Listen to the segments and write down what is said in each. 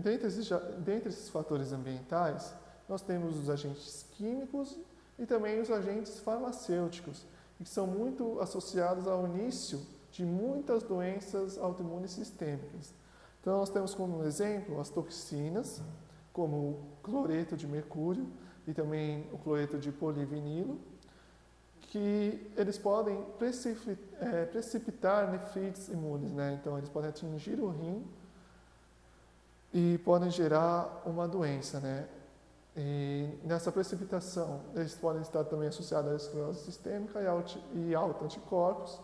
dentre esses fatores ambientais, nós temos os agentes químicos e também os agentes farmacêuticos, que são muito associados ao início de muitas doenças autoimunes sistêmicas. Então, nós temos como exemplo as toxinas, como o cloreto de mercúrio e também o cloreto de polivinilo, que eles podem precipitar nefrites imunes, né? Então, eles podem atingir o rim e podem gerar uma doença, né? E nessa precipitação, eles podem estar também associados à esclerose sistêmica e alta anticorpos,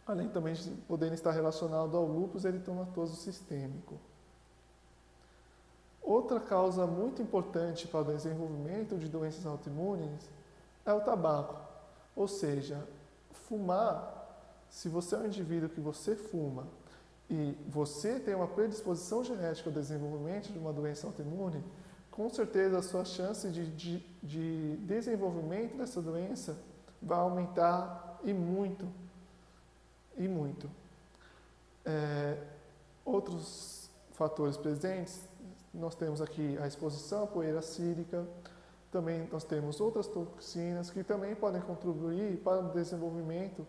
além também de poderem estar relacionados ao lúpus eritematoso sistêmico. Outra causa muito importante para o desenvolvimento de doenças autoimunes é o tabaco. Ou seja, fumar, se você é um indivíduo que você fuma e você tem uma predisposição genética ao desenvolvimento de uma doença autoimune, com certeza a sua chance de desenvolvimento dessa doença vai aumentar e muito. E muito. Outros fatores presentes, nós temos aqui a exposição à poeira sílica, também nós temos outras toxinas que também podem contribuir para o desenvolvimento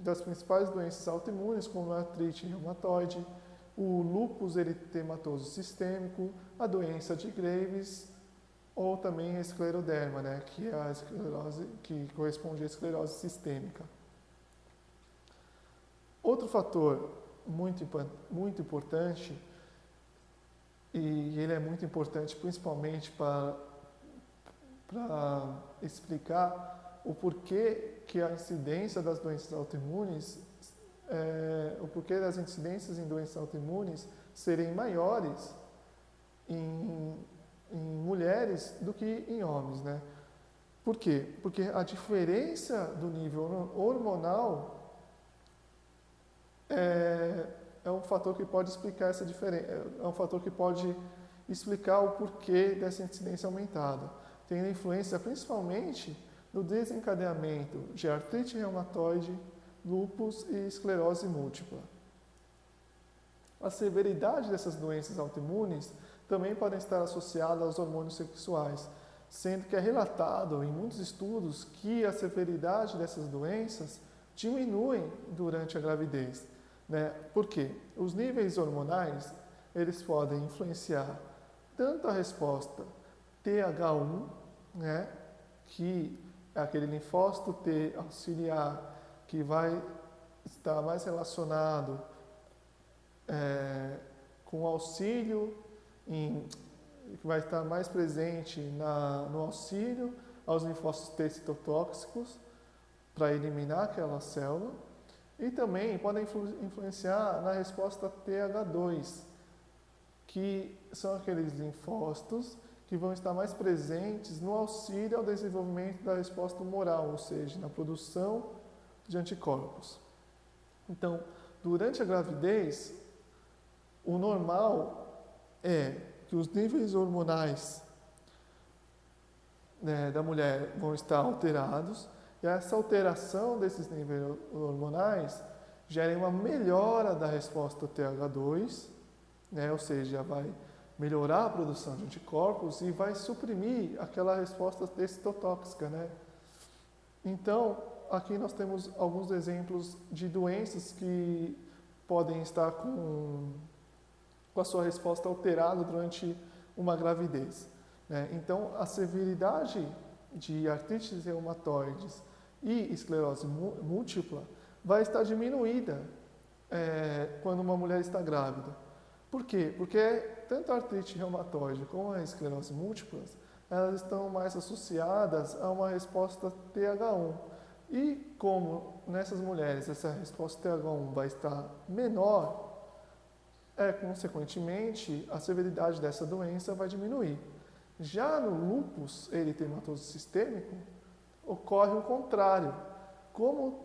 das principais doenças autoimunes, como a artrite reumatoide, o lúpus eritematoso sistêmico, a doença de Graves ou também a escleroderma, né, que é a esclerose que corresponde à esclerose sistêmica. Outro fator muito importante, e ele é muito importante principalmente para explicar o porquê que a incidência das doenças autoimunes, o porquê das incidências em doenças autoimunes serem maiores em mulheres do que em homens, né? Por quê? Porque a diferença do nível hormonal é um fator que pode explicar essa diferença, é um fator que pode explicar o porquê dessa incidência aumentada. Tem influência principalmente no desencadeamento de artrite reumatoide, lúpus e esclerose múltipla. A severidade dessas doenças autoimunes também podem estar associadas aos hormônios sexuais, sendo que é relatado em muitos estudos que a severidade dessas doenças diminuem durante a gravidez. Né? Por quê? Os níveis hormonais, eles podem influenciar tanto a resposta TH1, né, que é aquele linfócito T auxiliar, que vai estar mais relacionado com o auxílio, que vai estar mais presente no auxílio aos linfócitos T citotóxicos para eliminar aquela célula, e também podem influenciar na resposta TH2, que são aqueles linfócitos que vão estar mais presentes no auxílio ao desenvolvimento da resposta humoral, ou seja, na produção de anticorpos. Então, durante a gravidez, o normal é que os níveis hormonais, né, da mulher vão estar alterados, e essa alteração desses níveis hormonais gera uma melhora da resposta TH2, né, ou seja, vai melhorar a produção de anticorpos e vai suprimir aquela resposta citotóxica, né? Então, aqui nós temos alguns exemplos de doenças que podem estar com a sua resposta alterada durante uma gravidez, né? Então, a severidade de artrites reumatoides e esclerose múltipla vai estar diminuída quando uma mulher está grávida. Por quê? Porque tanto a artrite reumatoide como a esclerose múltipla, elas estão mais associadas a uma resposta TH1. E como nessas mulheres essa resposta TH1 vai estar menor, consequentemente, a severidade dessa doença vai diminuir. Já no lúpus eritematoso sistêmico, ocorre o contrário. Como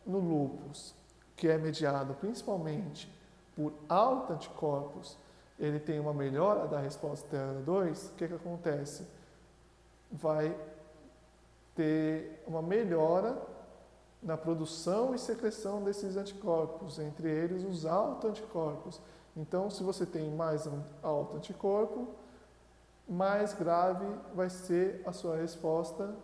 no lúpus, que é mediado principalmente por alta anticorpos, ele tem uma melhora da resposta TH2, o que acontece? Vai ter uma melhora na produção e secreção desses anticorpos, entre eles os autoanticorpos. Então, se você tem mais alto anticorpo, mais grave vai ser a sua resposta,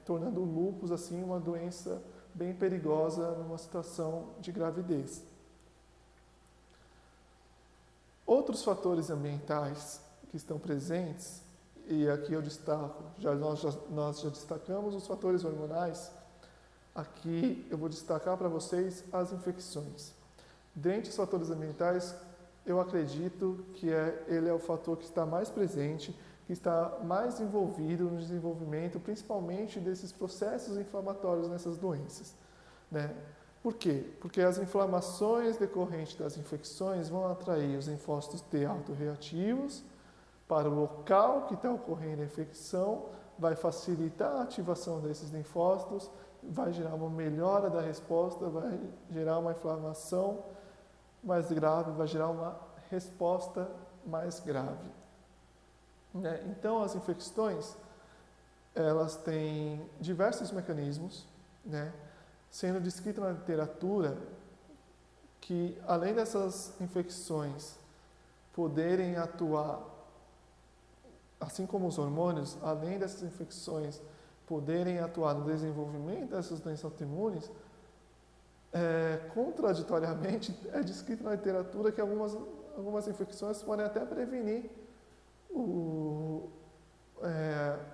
tornando o lúpus assim uma doença bem perigosa numa situação de gravidez. Outros fatores ambientais que estão presentes, e aqui eu destaco, nós já destacamos os fatores hormonais, aqui eu vou destacar para vocês as infecções. Dentre os fatores ambientais, eu acredito que ele é o fator que está mais presente, que está mais envolvido no desenvolvimento, principalmente desses processos inflamatórios nessas doenças, né? Por quê? Porque as inflamações decorrentes das infecções vão atrair os linfócitos T autorreativos para o local que está ocorrendo a infecção, vai facilitar a ativação desses linfócitos, vai gerar uma melhora da resposta, vai gerar uma inflamação mais grave, vai gerar uma resposta mais grave. Né? Então, as infecções, elas têm diversos mecanismos, né? Sendo descrito na literatura que, além dessas infecções poderem atuar, assim como os hormônios, além dessas infecções poderem atuar no desenvolvimento dessas doenças autoimunes, contraditoriamente, é descrito na literatura que algumas infecções podem até prevenir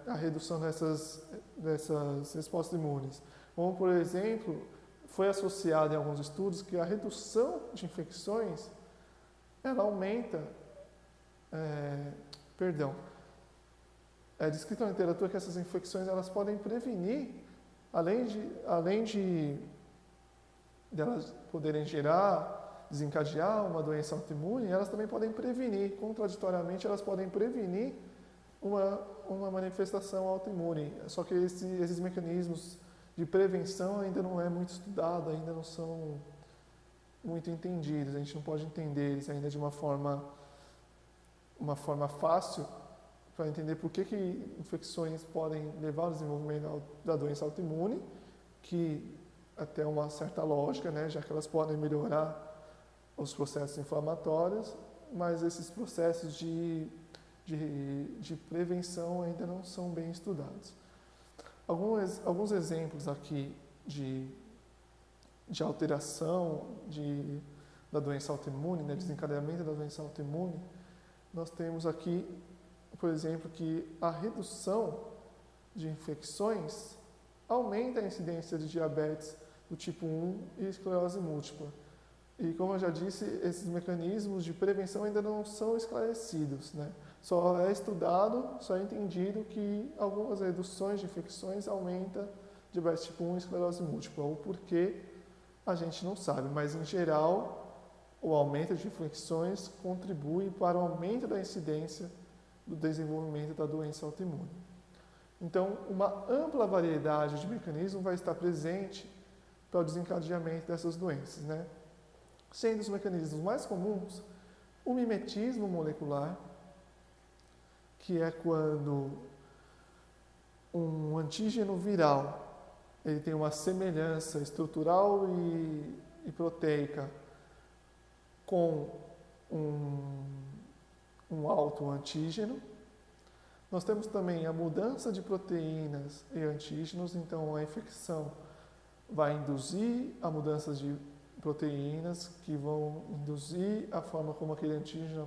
a redução dessas respostas imunes. Como, por exemplo, foi associado em alguns estudos que a redução de infecções, ela aumenta, é descrito na literatura que essas infecções elas podem prevenir, além de elas poderem desencadear uma doença autoimune, elas também podem prevenir, contraditoriamente, elas podem prevenir uma manifestação autoimune. Só que esses mecanismos de prevenção ainda não é muito estudado, ainda não são muito entendidos, a gente não pode entender eles ainda de uma forma fácil para entender por que infecções podem levar ao desenvolvimento da doença autoimune, que até uma certa lógica, né, já que elas podem melhorar os processos inflamatórios, mas esses processos de prevenção ainda não são bem estudados. Alguns exemplos aqui de alteração da doença autoimune, né, desencadeamento da doença autoimune, nós temos aqui, por exemplo, que a redução de infecções aumenta a incidência de diabetes do tipo 1 e esclerose múltipla. E, como eu já disse, esses mecanismos de prevenção ainda não são esclarecidos, né? Só é estudado, só é entendido que algumas reduções de infecções aumentam diabetes tipo 1 e esclerose múltipla. O porquê a gente não sabe, mas, em geral, o aumento de infecções contribui para o aumento da incidência do desenvolvimento da doença autoimune. Então, uma ampla variedade de mecanismos vai estar presente para o desencadeamento dessas doenças, né? Sendo os mecanismos mais comuns o mimetismo molecular, que é quando um antígeno viral ele tem uma semelhança estrutural e proteica com um autoantígeno. Nós temos também a mudança de proteínas e antígenos, então a infecção vai induzir a mudança de proteínas que vão induzir a forma como aquele antígeno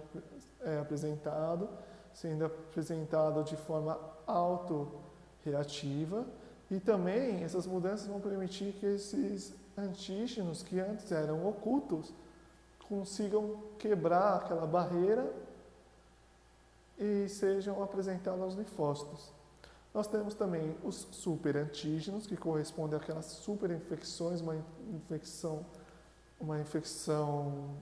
é apresentado, sendo apresentado de forma autorreativa, e também essas mudanças vão permitir que esses antígenos que antes eram ocultos consigam quebrar aquela barreira e sejam apresentados aos linfócitos. Nós temos também os superantígenos, que correspondem àquelas superinfecções, uma infecção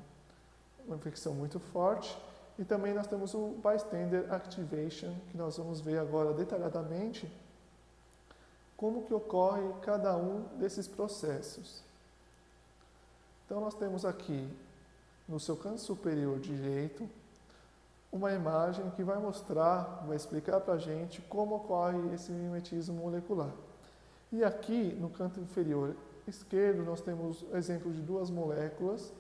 muito forte. E também nós temos o bystander activation, que nós vamos ver agora detalhadamente como que ocorre cada um desses processos. Então nós temos aqui, no seu canto superior direito, uma imagem que vai explicar para a gente como ocorre esse mimetismo molecular. E aqui, no canto inferior esquerdo, nós temos o exemplo de duas moléculas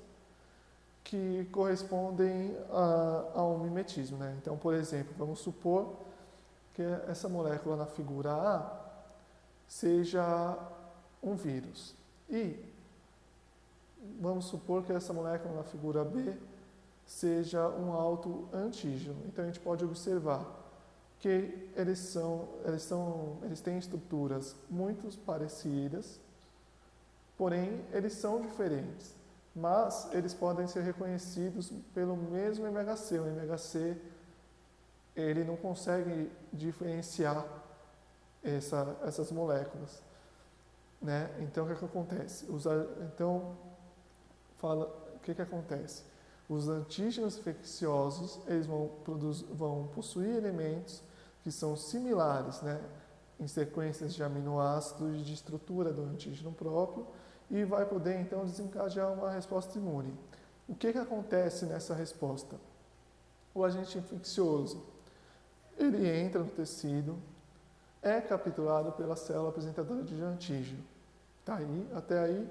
que correspondem a um mimetismo, né? Então, por exemplo, vamos supor que essa molécula na figura A seja um vírus. E vamos supor que essa molécula na figura B seja um autoantígeno. Então a gente pode observar que eles têm estruturas muito parecidas, porém eles são diferentes, mas eles podem ser reconhecidos pelo mesmo MHC. O MHC ele não consegue diferenciar essas moléculas, né? Então o que acontece? O que acontece? Os antígenos infecciosos eles vão possuir elementos que são similares, né, em sequências de aminoácidos e de estrutura do antígeno próprio, e vai poder então desencadear uma resposta imune. O que acontece nessa resposta? O agente infeccioso ele entra no tecido, é capturado pela célula apresentadora de antígeno. Tá aí, até aí,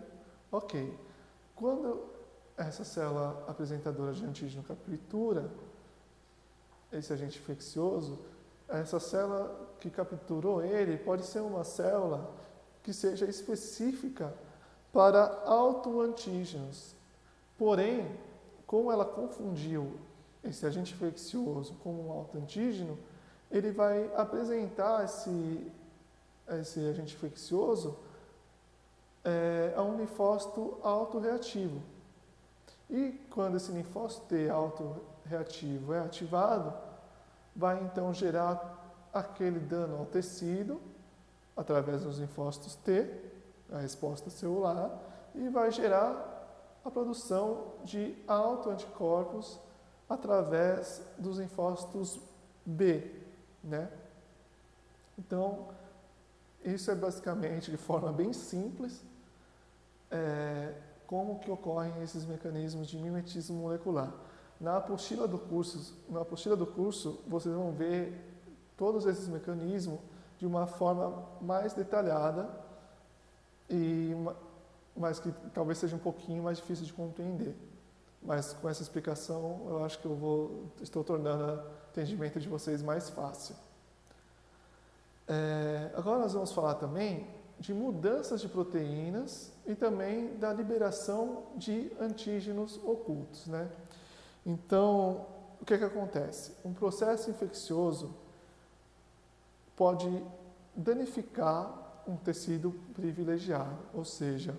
ok. Quando essa célula apresentadora de antígeno captura esse agente infeccioso, essa célula que capturou ele pode ser uma célula que seja específica para autoantígenos. Porém, como ela confundiu esse agente infeccioso com um autoantígeno, ele vai apresentar esse agente infeccioso a um linfócito autorreativo. E quando esse linfócito T autorreativo é ativado, vai então gerar aquele dano ao tecido através dos linfócitos T, a resposta celular, e vai gerar a produção de autoanticorpos através dos linfócitos B, né? Então, isso é basicamente, de forma bem simples, como que ocorrem esses mecanismos de mimetismo molecular. Na apostila do curso, vocês vão ver todos esses mecanismos de uma forma mais detalhada, mas que talvez seja um pouquinho mais difícil de compreender. Mas com essa explicação, eu acho que estou tornando o entendimento de vocês mais fácil. Agora nós vamos falar também de mudanças de proteínas e também da liberação de antígenos ocultos, né? Então, o que acontece? Um processo infeccioso pode danificar um tecido privilegiado, ou seja,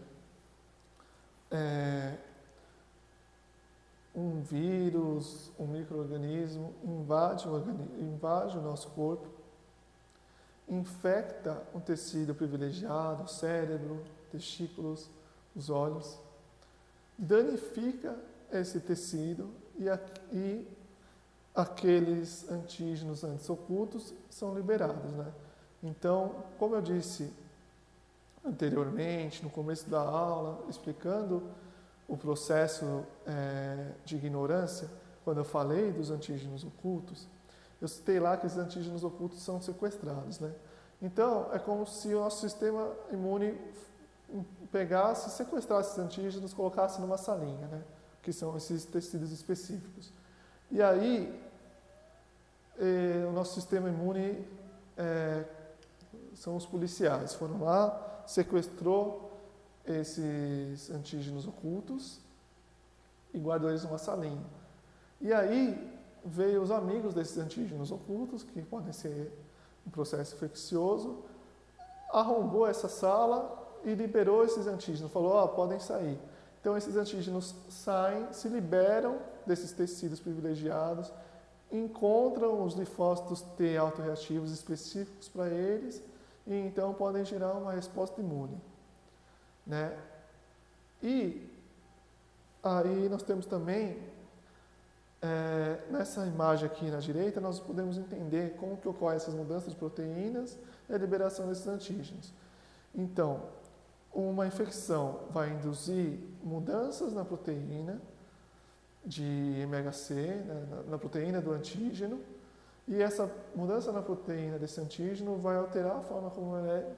um vírus, um micro-organismo invade o nosso corpo, infecta um tecido privilegiado, o cérebro, testículos, os olhos, danifica esse tecido e aqueles antígenos antes ocultos são liberados, né? Então, como eu disse anteriormente, no começo da aula, explicando o processo de ignorância, quando eu falei dos antígenos ocultos, eu citei lá que esses antígenos ocultos são sequestrados, né? Então, é como se o nosso sistema imune pegasse, sequestrasse esses antígenos, colocasse numa salinha, né? Que são esses tecidos específicos. E aí, o nosso sistema imune são os policiais. Foram lá, sequestrou esses antígenos ocultos e guardou eles numa salinha. E aí, veio os amigos desses antígenos ocultos, que podem ser um processo infeccioso, arrombou essa sala e liberou esses antígenos, falou, podem sair. Então, esses antígenos saem, se liberam desses tecidos privilegiados, encontram os linfócitos T autorreativos específicos para eles e então podem gerar uma resposta imune, né? E aí nós temos também, nessa imagem aqui na direita, nós podemos entender como que ocorrem essas mudanças de proteínas e a liberação desses antígenos. Então, uma infecção vai induzir mudanças na proteína de MHC, né, na proteína do antígeno, e essa mudança na proteína desse antígeno vai alterar a forma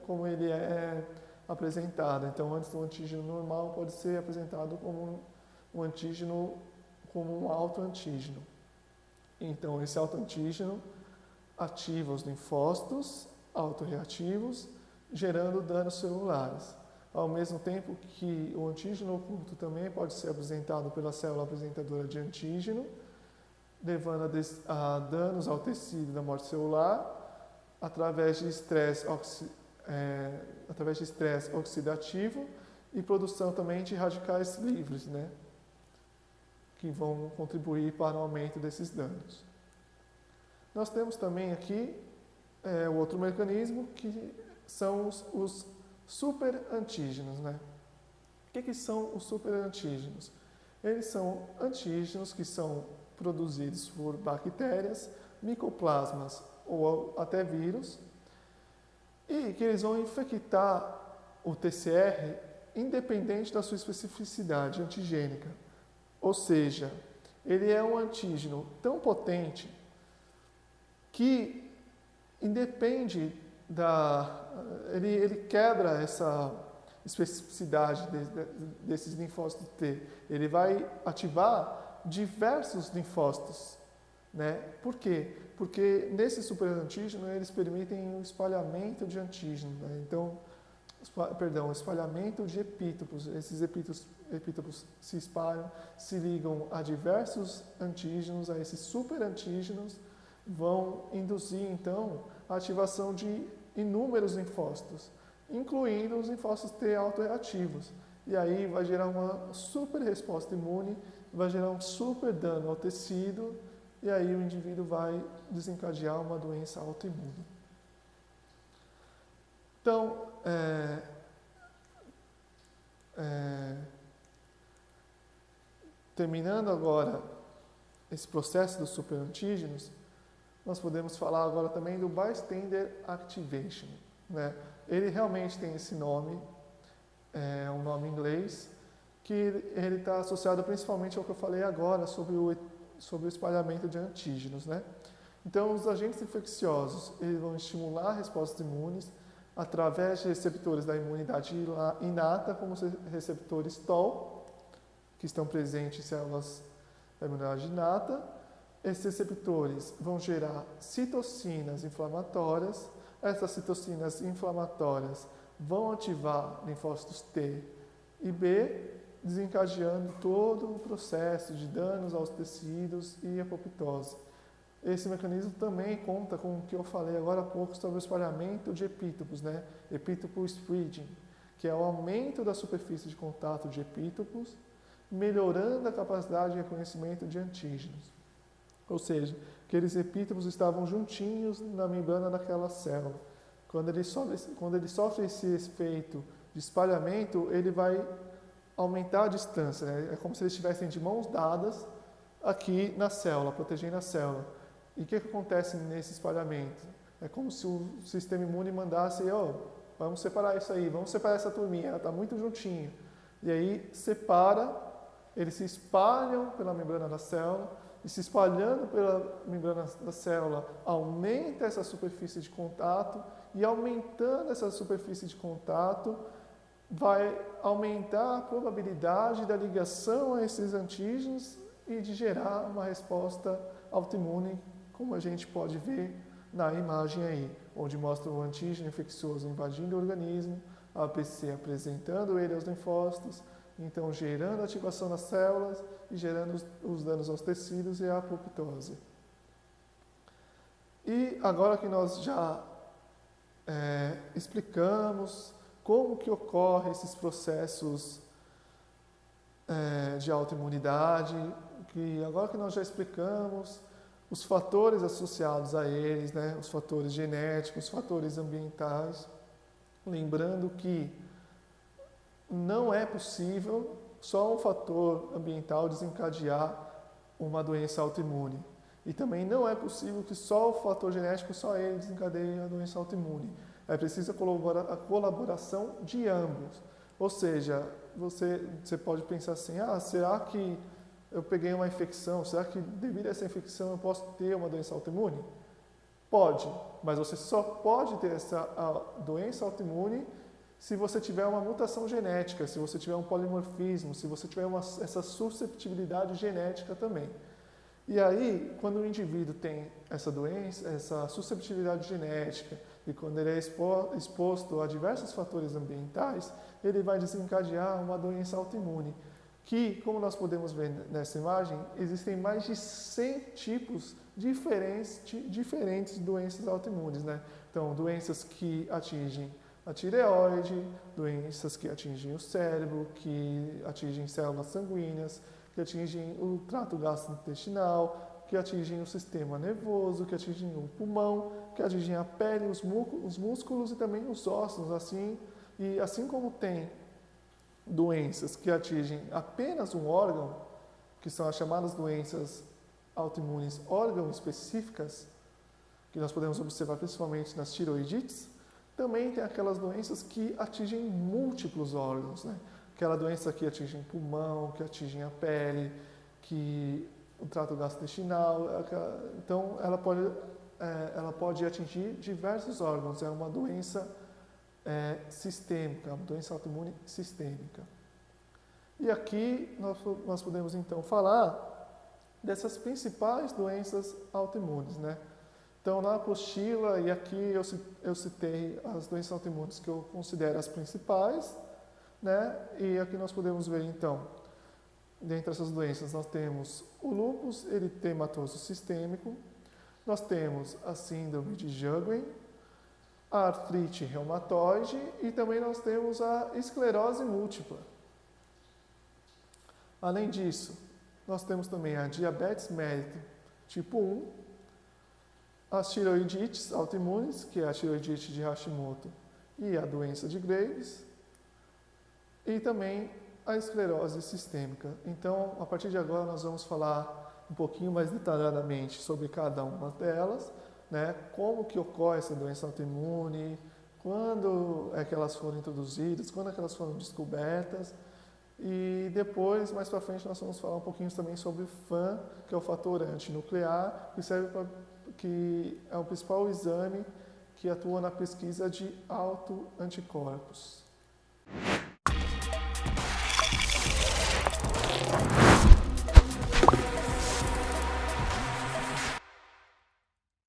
como ele é apresentado. Então, antes do antígeno normal, pode ser apresentado como um antígeno como um autoantígeno. Então, esse autoantígeno ativa os linfócitos autorreativos, gerando danos celulares. Ao mesmo tempo que o antígeno oculto também pode ser apresentado pela célula apresentadora de antígeno, levando a danos ao tecido da morte celular através de estresse oxidativo e produção também de radicais livres, né, que vão contribuir para o aumento desses danos. Nós temos também aqui o outro mecanismo, que são os superantígenos, né? O que são os superantígenos? Eles são antígenos que são produzidos por bactérias, micoplasmas ou até vírus, e que eles vão infectar o TCR independente da sua especificidade antigênica. Ou seja, ele é um antígeno tão potente que independe ele quebra essa especificidade desses linfócitos T. Ele vai ativar diversos linfócitos, né? Por quê? Porque nesse superantígeno eles permitem o espalhamento de antígeno, né? Então, o espalhamento de epítopos. Esses epítopos se espalham, se ligam a diversos antígenos, a esses superantígenos, vão induzir, então, a ativação de inúmeros linfócitos, incluindo os linfócitos T autoreativos. E aí vai gerar uma super resposta imune, vai gerar um super dano ao tecido, e aí o indivíduo vai desencadear uma doença autoimune. Então, terminando agora esse processo dos superantígenos, nós podemos falar agora também do bystander activation, né? Ele realmente tem esse nome, é um nome em inglês, que ele está associado principalmente ao que eu falei agora sobre o espalhamento de antígenos, né? Então, os agentes infecciosos, eles vão estimular respostas imunes através de receptores da imunidade inata, como os receptores TOL, que estão presentes em células da imunidade inata. Esses receptores vão gerar citocinas inflamatórias. Essas citocinas inflamatórias vão ativar linfócitos T e B, desencadeando todo o processo de danos aos tecidos e apoptose. Esse mecanismo também conta com o que eu falei agora há pouco sobre o espalhamento de epítopos, né? Epítopo spreading, que é o aumento da superfície de contato de epítopos, melhorando a capacidade de reconhecimento de antígenos. Ou seja, aqueles epítopos estavam juntinhos na membrana daquela célula. Quando ele sofre esse efeito de espalhamento, ele vai aumentar a distância, né? É como se eles estivessem de mãos dadas aqui na célula, protegendo a célula. E o que acontece nesse espalhamento? É como se o sistema imune mandasse, vamos separar isso aí, vamos separar essa turminha, ela está muito juntinho. E aí separa, eles se espalham pela membrana da célula, e se espalhando pela membrana da célula, aumenta essa superfície de contato, e aumentando essa superfície de contato, vai aumentar a probabilidade da ligação a esses antígenos e de gerar uma resposta autoimune, como a gente pode ver na imagem aí, onde mostra o antígeno infeccioso invadindo o organismo, a APC apresentando ele aos linfócitos, então gerando ativação nas células e gerando os danos aos tecidos e a apoptose. E agora que nós já explicamos como que ocorrem esses processos de autoimunidade, agora que nós já explicamos os fatores associados a eles, né, os fatores genéticos, os fatores ambientais, lembrando que não é possível só um fator ambiental desencadear uma doença autoimune. E também não é possível que só o fator genético, só ele desencadeie a doença autoimune. É preciso a colaboração de ambos. Ou seja, você pode pensar assim, será que eu peguei uma infecção? Será que devido a essa infecção eu posso ter uma doença autoimune? Pode, mas você só pode ter essa doença autoimune se você tiver uma mutação genética, se você tiver um polimorfismo, se você tiver essa susceptibilidade genética também. E aí, quando o indivíduo tem essa doença, essa susceptibilidade genética, e quando ele é exposto a diversos fatores ambientais, ele vai desencadear uma doença autoimune, que, como nós podemos ver nessa imagem, existem mais de 100 tipos diferentes de doenças autoimunes, né? Então, doenças que atingem a tireoide, doenças que atingem o cérebro, que atingem células sanguíneas, que atingem o trato gastrointestinal, que atingem o sistema nervoso, que atingem o pulmão, que atingem a pele, os músculos e também os ossos, e assim como tem doenças que atingem apenas um órgão, que são as chamadas doenças autoimunes órgão específicas, que nós podemos observar principalmente nas tiroidites, também tem aquelas doenças que atingem múltiplos órgãos, né? Aquela doença que atinge o pulmão, que atinge a pele, que o trato gastrointestinal, então ela pode atingir diversos órgãos, é uma doença sistêmica, uma doença autoimune sistêmica. E aqui nós podemos então falar dessas principais doenças autoimunes, né? Então, na apostila, e aqui eu citei as doenças autoimunes que eu considero as principais, né? E aqui nós podemos ver, então, dentre essas doenças, nós temos o lúpus eritematoso sistêmico, nós temos a síndrome de Sjögren, a artrite reumatoide e também nós temos a esclerose múltipla. Além disso, nós temos também a diabetes mellitus tipo 1, as tiroidites autoimunes, que é a tiroidite de Hashimoto e a doença de Graves, e também a esclerose sistêmica. Então, a partir de agora, nós vamos falar um pouquinho mais detalhadamente sobre cada uma delas, né? Como que ocorre essa doença autoimune, quando é que elas foram introduzidas, quando é que elas foram descobertas, e depois, mais para frente, nós vamos falar um pouquinho também sobre o FAN, que é o fator antinuclear, que é o principal exame que atua na pesquisa de autoanticorpos.